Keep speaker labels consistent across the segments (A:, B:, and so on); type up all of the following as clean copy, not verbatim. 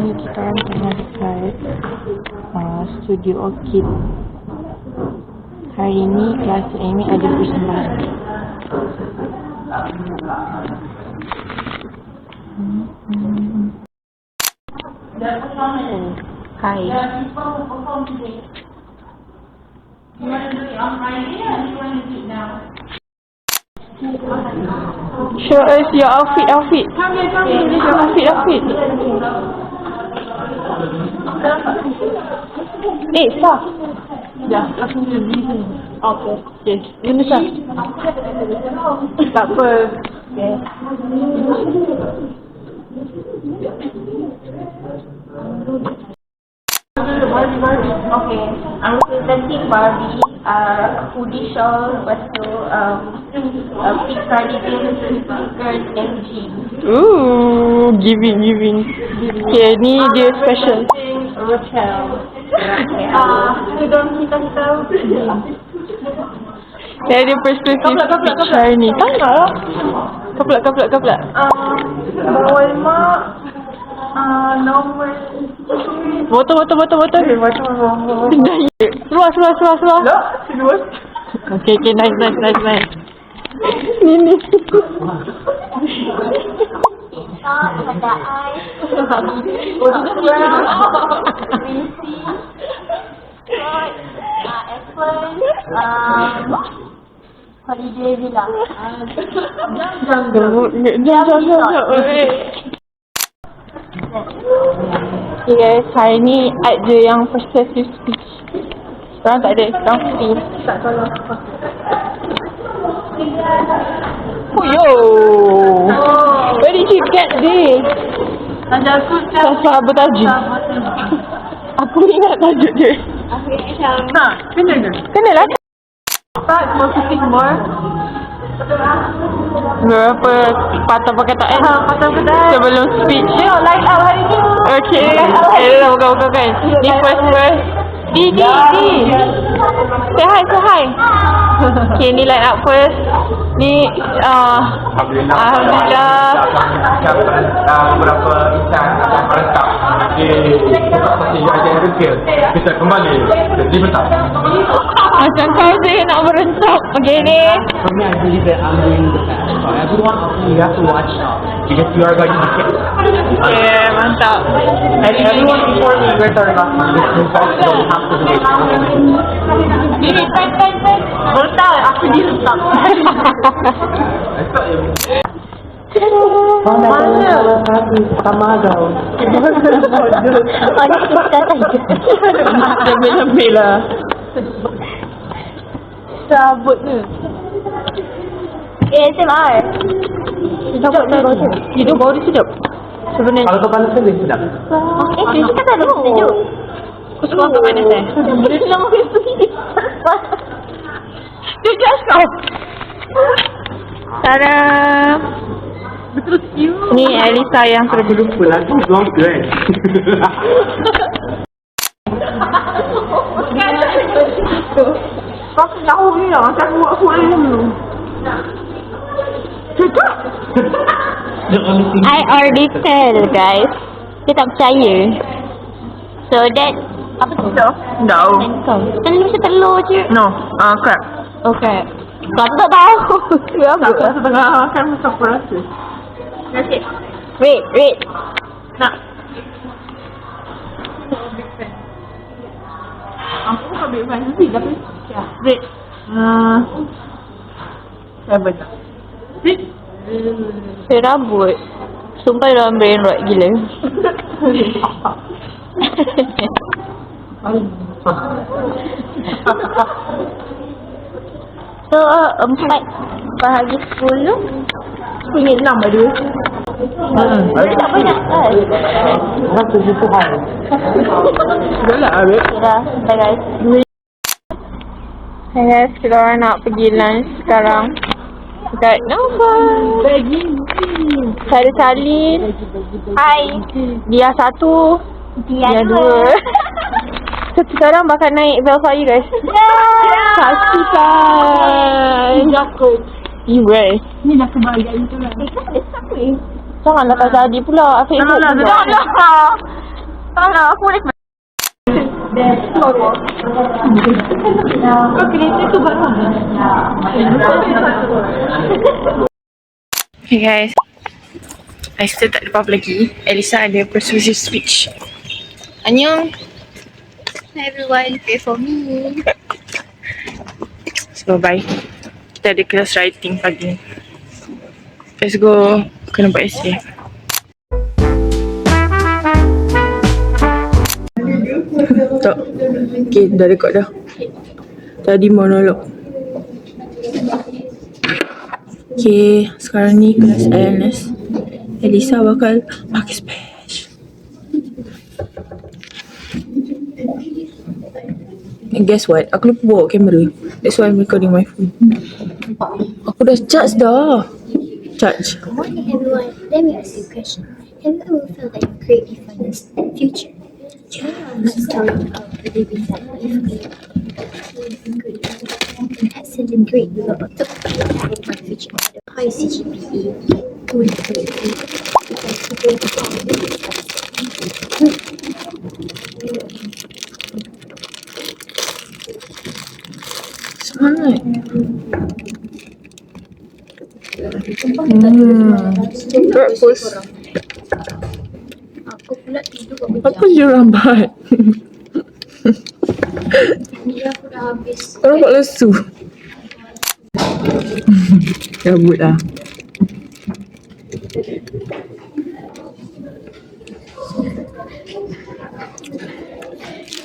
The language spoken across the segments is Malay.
A: ni kita orang tengah dekat Studio Orchid. Hari ni kelas Amy ada persembahan. Hi. Show us your outfit. Your outfit. Stop. Dah, aku nak beli ni. Okay. Guna sah. Tak apa. Okay.
B: Okay, I'm presenting Barbie, hoodie shawl, lepas tu pink cardigan, skirt and jeans.
A: Ooh, giving. Okay, ni dia special.
B: Rochelle. Tudung kita.
A: Dari perspektif shiny. Tak nak lah. Kaplak.
B: Bawal mak. Nomor.
A: Botol. Seluar.
B: Seluar.
A: Okay, nice. Ni.
B: Ada ais. Apple. Holiday Villa.
A: Jangan. Okay guys, hari ni ada yang persuasive speech. Sekarang tak ada, sekarang free.
B: Tak tolong.
A: Oh yo! Where did you get this?
B: Aku
A: Sahabat tajuk. Aku ingat tajuk je. Kena lah.
B: Start focusing more.
A: Berapa patah perkataan sebelum speech?
B: Line up hari ni.
A: Okay. Bukan kan. Ni first. Di. Say hi. Okay, ni line up first. Ni Alhamdulillah.
C: Beberapa insan akan merentap di seperti yang kecil. Bisa kembali di besar.
A: Macam saya nak merentap. Okay ni.
C: For me, I believe that I'm doing the best. So everyone of you have to watch out because you are going to get.
A: Okay, mantap.
C: And everyone before me, we're talking about this result. Don't have to do it.
B: Ini pen. Betul, aku direntak.
A: Mana?
C: Sama kau.
B: Ada kita saja.
A: Lebih lah. Sabut ni.
B: ASMR.
A: Hidup baru sedap. Sebenarnya.
C: Kalau kau panas kan dia sedap.
B: Kita tak ada sejuk.
A: Aku suka makan panas
B: Dia lama itu.
A: Jujur kau. Tada.
B: Betul cute.
A: Ni Elisa yang terburu.
C: Lupa lagi belum kan.
A: Kau tahu ni lah macam aku ni dulu.
B: I already tell guys. Dia tak percaya. So that apa tu?
A: No.
B: Telur macam telur je.
A: No. Crab.
B: Okay. Kau tak tahu.
A: Aku setengah makan macam apa rasa.
B: Okay. Wait.
A: Nak. Aku bukan big fan sih tapi red. Seven. Serabut. Sumpah dalam brain rot gila.
B: So 4 bahagi 10
A: Punya 6 ada.
B: tak banyak kan?
C: Rasa itu hal.
A: Dah lah Abid.
B: Okay dah. Bye guys.
A: Hai guys, kita orang nak pergi lunch sekarang dekat Nova. Saya Salin.
B: Hai.
A: Dia 1. Dia 2. Sekarang bakal naik Velfire guys. Saksikan.
B: Jakut.
A: Iway.
B: Ni dah kebahagiaan tu lah. Siapa?
A: Janganlah tak jadi pula. Afiq pula.
B: Alah, aku boleh
A: Hey guys, I still tak ada apa-apa lagi. Elisa ada persuasive speech. Annyeong.
B: everyone pray for me.
A: So bye. Kita ada kelas writing pagi ni. Let's go. Kena buat essay. Tak. Okay, dah record dah. Tadi monolog. Okay, sekarang ni kelas IELTS. Elisa bakal pakai speech. And guess what? Aku lupa bawa kamera. That's why I'm recording my phone. Aku dah charge dah. Charge.
D: Good morning, everyone. Let me ask you a question. Have you ever felt that you're creative for the future? This story of a baby that is good. An excellent grade will auto my future. High CGPA. Good.
A: Semangat. Breakfast.
D: Aku pula tidur
A: Apa je lambat?
D: Dia aku dah habis.
A: Kau nampak lesu. Cabut lah.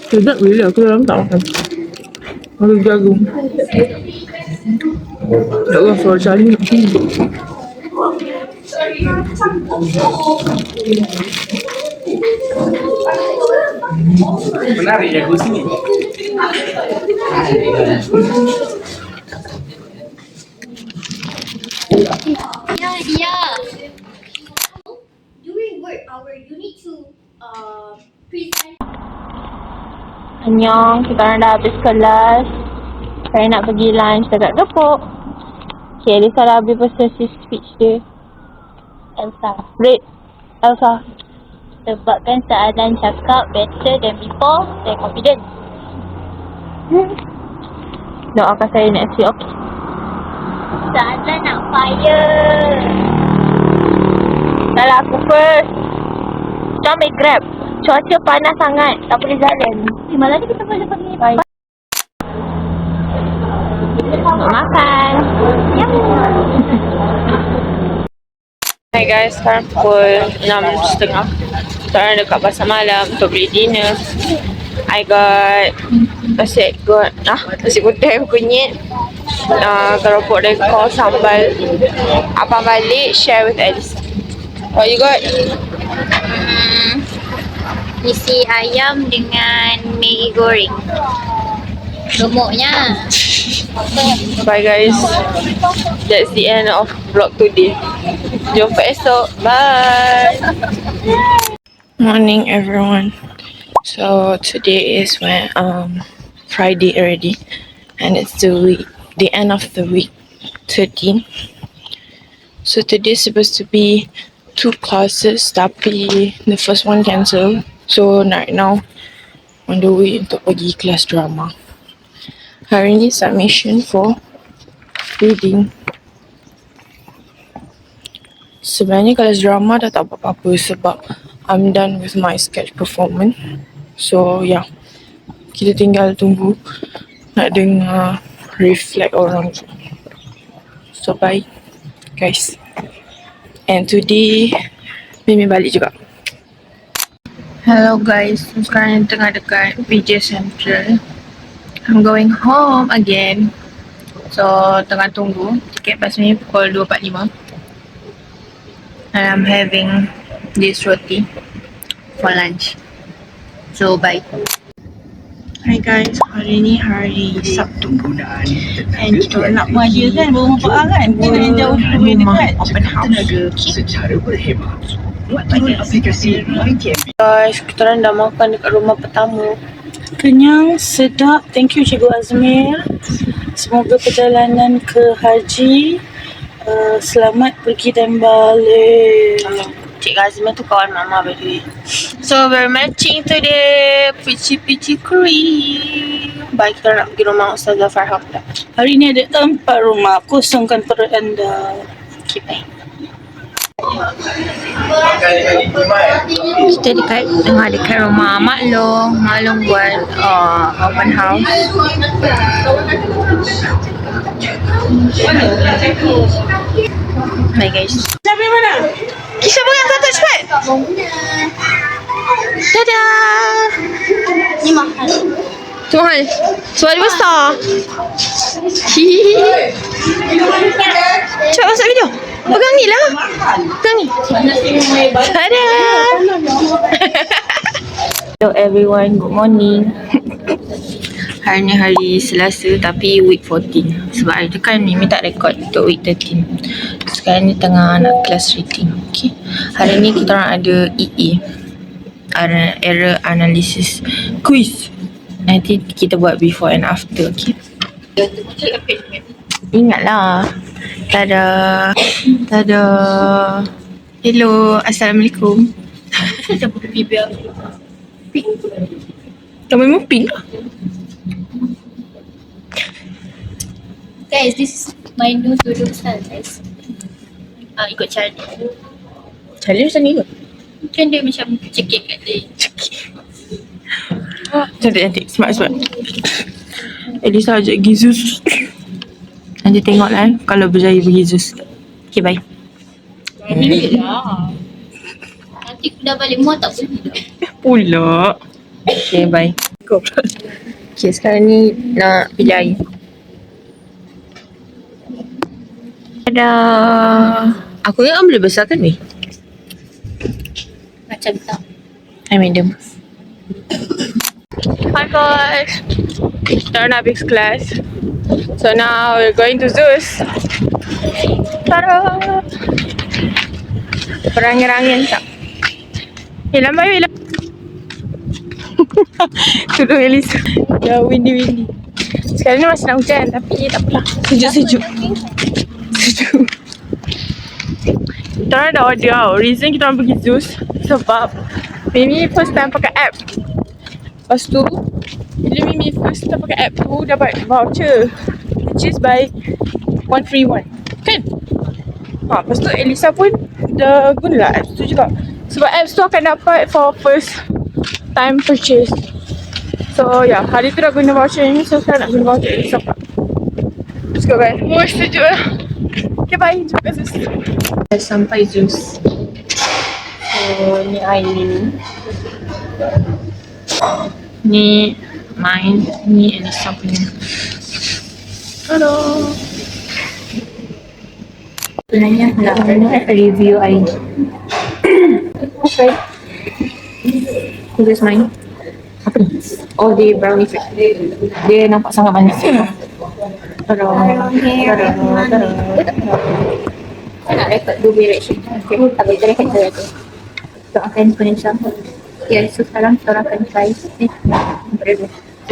A: Sedap bila aku dalam tak makan. Aku jagung. Tak kan suara cari.
C: Menarik ya, gue sini.
D: Yeah. During work hour, you need to present.
B: Annyeong, kita orang dah habis kelas. Saya nak pergi lunch dekat Gepok. Okay, Elisa dah habis persuasive speech dia.
D: Elsa.
B: Read, Elsa.
D: Sebabkan soalan cakap better than before, saya confident.
B: Doakan saya next week, okay?
D: Soalan nak fire.
B: Dah lah, aku first. Kita ambil Grab. Cuaca panas sangat, tak boleh jalan.
D: Malam ni kita boleh pergi.
B: Bye. Nak makan. Hai guys, sekarang pukul 6.30. Sekarang dekat pasar malam untuk beli dinner. I got nasi putih kunyit, keropok dekor, sambal. Abang balik share with Alice. What you got?
D: Isi ayam dengan Maggi goreng. Gemuknya.
A: Bye guys. That's the end of vlog today. Jumpa esok. Bye. Morning everyone. So today is Friday already, and it's the end of the week 13. So today is supposed to be 2 classes, tapi the first one cancelled. So right now on the way untuk pergi kelas drama. Hari ni submission for reading. Sebenarnya kelas drama dah tak apa-apa sebab I'm done with my sketch performance. So yeah, kita tinggal tunggu nak dengar reflect orang tu. So bye guys. And today Mimi balik juga. Hello guys, sekarang tengah dekat PJ Central. I'm going home again. So tengah tunggu tiket bas ni pukul 2.45. And I'm having this roti for lunch. So bye. Hi guys, hari ni hari Sabtu. And kita orang nak mengajar kan, baru mampu kan? Kita yang jauh dulu dekat open house.
E: Secara berhemat. Buatlah aplikasi MyCamp.
A: Guys, kita orang dah makan dekat rumah pertama.
F: Kenyang, sedap. Thank you Cikgu Azmir. Semoga perjalanan ke haji selamat pergi dan balik.
A: Cikgu Azmir tu kawan mama by the way.
B: So we're matching today. Pichi cream. Baik, kita nak pergi rumah Ustazah Farhah pula.
F: Hari ni ada 4 rumah. Kosongkan perut anda.
B: Okay, bye. Kita dekat rumah Mak Long buat open house. Bye guys.
F: Sampai mana?
B: Kisah pegang satu cepat. Dadah.
D: Ni mahal.
B: Tu mahal. Suara besar. Hihihi. Cepat masuk video. Pegang ni lah. Pegang ni. Dadah. Hello everyone, good morning. Hari ni hari Selasa tapi week 14. Sebab hari tu kan Mimi tak record untuk week 13. Sekarang ni tengah nak kelas reading. Okay. Hari ni kita orang ada EA, error analysis quiz. Nanti kita buat before and after. Okay. Ingatlah. Dadah. Dadah. Hello, Assalamualaikum.
F: Siapa pipi biar?
B: Kamu memang pink lah.
D: Guys, this is my new to-do style, guys. Ikut cara dia.
B: Cari macam ni kot.
D: Kan dia macam cekik kat dia.
B: Cantik-cantik. Smart. Elisa ajak pergi Zeus. Nanti tengok lah kalau berjaya pergi Zeus. Okay, bye.
D: Nanti dah balik muat tak boleh.
B: Pula. Okay, bye. Go. Okay, sekarang ni nak pilih air. Ada. Aku ingat boleh besar kan ni?
D: Macam tak.
B: I medium. Hi guys. Kita nak habis kelas. So now we're going to Zeus. Tada! Perangin-angin tak? Lambai. Tudung Elisa. Ya, windy. Sekarang ni masih nak hujan tapi tak apalah. Sejuk. Kita orang dah order tau. Reason kita orang pergi Zeus sebab Mimi first time pakai app. Lepas tu bila Mimi first time pakai app tu dapat voucher which is buy 1 free 1. Kan? Lepas tu Elisa pun dah guna lah apps tu juga. Sebab apps tu akan dapat for first time purchase. So yeah, hari tu dah guna voucher ni. So sekarang nak guna voucher Elisa pula. Let's go guys. Sejuk lah. Okay, bye. Jumpa kat Zeus. Dah sampai Zeus. So, ni air ni. Ni mine. Ni Elisa punya. Hello. Sebenarnya nak review air. Okay. This is mine. Apa ni? Oh, dia brownie flake. Dia nampak sangat manis. Tada.
D: Saya nak record 2 reaction. Okay. Tak boleh record saya tu. So akan penulisan. Okay, so sekarang kita orang akan try. So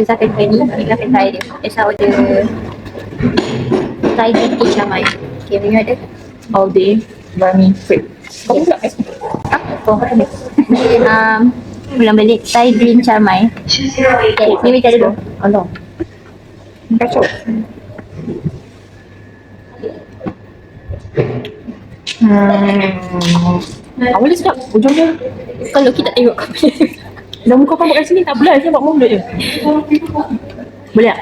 D: saya akan try ni. Kita akan try dia. Saya order Thai green tea chamai. Okay, you ada?
B: All day brownie flake. Kau buka eh?
D: Oh, ulang balik Thai green chamai. Okay, ni kita dulu.
B: Alah. Kacau. Awalnya sedap. Ujung dia.
D: Kalau kita tengok kamera.
B: Dah muka kau kat sini tak boleh. Saya buat mulut je. Boleh tak?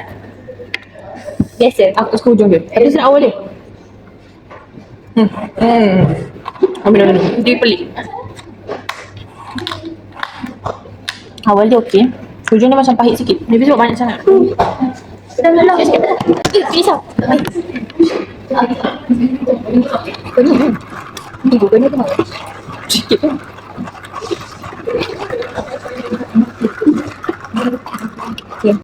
D: Biasa.
B: Aku suka ujung dia. Tapi sedap awal dia. Ambil. Dia pelik. Awal dia okey. Ujung dia macam pahit sikit. Maybe sebab banyak sangat.
D: Dah. Please up. Ibu kena tu.
B: Sikit kan?
D: Okay.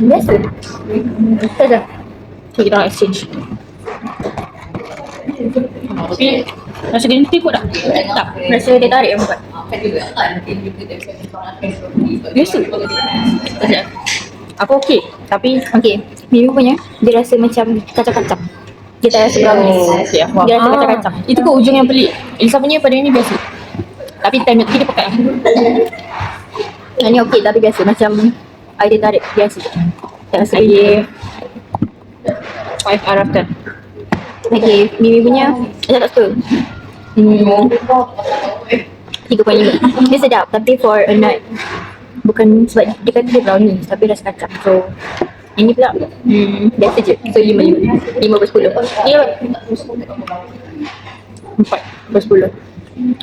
D: Biasa. Tak ada.
B: So kita orang exchange. Tapi rasa green tea kot tak? Tak.
D: Rasa dia tarik yang buat.
B: Biasa. Aku okey. Tapi
D: Okay. Mimi punya, dia rasa macam kacang-kacang. Dia tak rasa brownies.
B: Okay, aku
D: Dia rasa
B: faham.
D: kacang-kacang.
B: Itu ke ujung yang pelik. Elisa punya pada ni biasa. Tapi time milk tea dia pakai.
D: Yang ni okey tapi biasa. Macam air dia tarik biasa. Tak rasa
B: I
D: beza.
B: give 5 out of 10.
D: Okay, Mimi punya saya tak suka. 3.5. Dia sedap tapi for a night. Bukan sebab dia kata dia brownies tapi rasa kacang. So ini pula biasa je. So 5 per 10.
B: Ya. 4 per 10.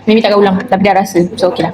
B: Mimi takkan ulang tapi dah rasa. So okay lah.